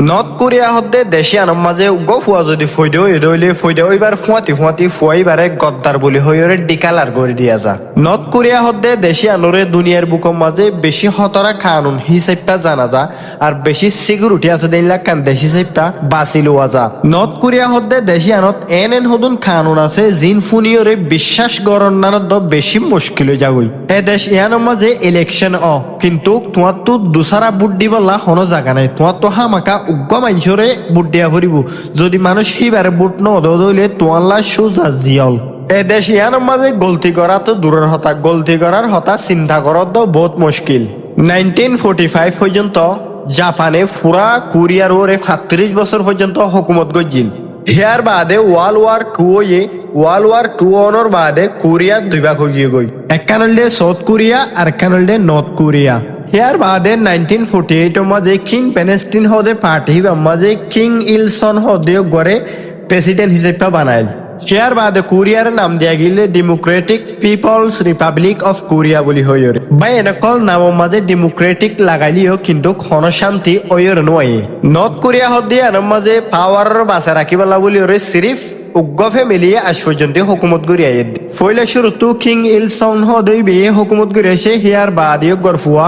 North Korea হতে দেশে আনম মাঝে উগ্র ফুয়া যদি ফৈদেও এরইলে ফৈদে ওইবার ফুয়াতি ফুয়াতি ফুয়াইবারে গদ্দার বলি হইরে ডিকালার করে দিয়া যা। নর্থ কোরিয়া হতে দেশে আনরে দুনিয়ার বুকম মাঝে বেশি হতরা কানুন হিসাবটা জানা যা আর বেশি সিকিউরিটি আছে দিনলা কান দেশি হিসাবটা বাঁচি লওয়া যা। নর্থ কোরিয়া হতে দেশে আনত এন হদুন কানুন আছে জিন ফুনিয়রে বিশ্বাস গণনানত বেশি মুশকিল হয়ে যাবই। এ দেশ ইয়ানোর মাঝে ইলেকশন কিন্তু তোমার তো দুসারা বুট দিবলা হনো জায়গা নাই, তোমার তো হামাকা উগ্র মানুষরে বুট দিয়া ফুরিব। যদি মানুষ সেইবারে বুট নদলে তোয়াল্লা সোজা জিয়ল। এ দেশ ইয়ানোর মাঝে গলতি করা তো দূরের হতা, গলতি করার হতা চিন্তা করা তো বহুত মুশকিল। 1945 পর্যন্ত জাপানে পুরা কোরিয়ার ওরে 37 বছর পর্যন্ত হুকুমত গজিল। হেয়ার বাদে ওয়ার্ল্ড ওয়ার টু অনর বাদে কোরিয়া দুই ভাগ হয়ে গই, একখান হলে সাউথ কোরিয়া আর একখান হলে নর্থ কোরিয়া। হেয়ার বাদে 1948 মাঝে কিং পেনেস্টিন হদে পার্টি মাঝে কিং ইলসন হদে গড়ে প্রেসিডেন্ট হিসেবে বানাইল। হেয়ার বাদে কোরিয়ার নাম দিয়া গিলে democratic people's republic of Korea বলি হইরে। বাই এনেকল নাম মাঝে ডেমোক্রেটিক লাগাইলিও কিন্তু ক্ষণ শান্তি ওইর নয়। নর্থ কোরিয়া হদে আনম মাঝে পাওয়ার বাসা রাখিবালা বলি ওরে সিরিফ উগ্র ফ্যামিলি আজ পর্যন্ত হুকুমত করিয়া ফইলে শুরুতো কিং ইলসন হদই বিয়ে হুকুমত করিয়াছে। হেয়ার বাদিও গরফুয়া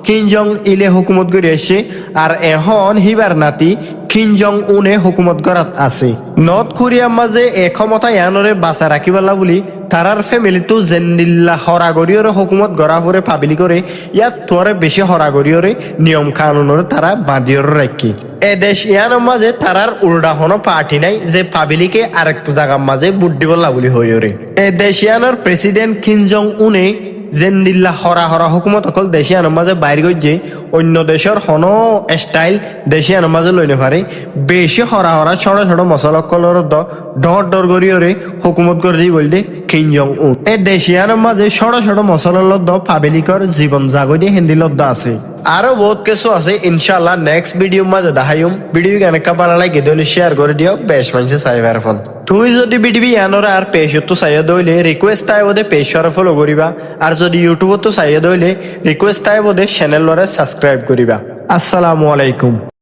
কিং জং ইলে হুকুমত করিয়াছে আর এখন হিবার নাতি কিং জং উনে হুকুমত করাত আছে। নর্থ কোরিয়ার মাঝে ক্ষমতা ইয়ানরে বাঁচা রাখিবালা বলি তারার ফ্যামিলি তো জেন্দিল্লা হরাগরিয়রে হুকুমত গড়া করে পাবলি করে ইয়াত তোরে বেশি হরাগরিয়রে নিয়ম কানুনরে তারা বাঁধিয়র রাখি। এ দেশ ইয়ানোর মাঝে তারার উল্টা হনো পার্টি নাই যে পাবলিকে আরেক জায়গার মাঝে বুট দিবলা বলি হইরে। এ দেশ ইয়ানোর প্রেসিডেন্ট কিং জং উনে জেন্দিল্লা হরা হরা হুকুমত অকল দেশিয়ানোর মাঝে বাইর গইছে অন্য দেশের হন স্টাইল দেশিয়ানোর মাঝে লইনে পারে বেশি হরা হরা ছোট ছোট মশলা কলর ডর ডর করিয়রে হুকুমত করে দি বললে কিং জং উন। এ দেশিয়ানোর মাঝে ছোট ছোট মশলার লদ্দ পাবলিকর জীবন জাগো দিয়ে হিন্দি লদ্দ আছে। আরো বহুত কিছু আছে ইনশাল্লাহ নেক্সট ভিডিও মাঝে দেখাইম। ভিডিও কেনেকা ভালো লাগে দিলে শেয়ার করে দিও, বেশ মানুষে চাইবার ফল। তুই যদি ভিডিও আনোর আর পেজ তো চাইয়া দইলে রিকোয়েস্ট তাই বোধে পেজ ফলো করিবা আর যদি ইউটিউব তো চাইয়া দইলে রিকোয়েস্ট তাই বোধে চ্যানেল সাবস্ক্রাইব করিবা। আসসালামু আলাইকুম।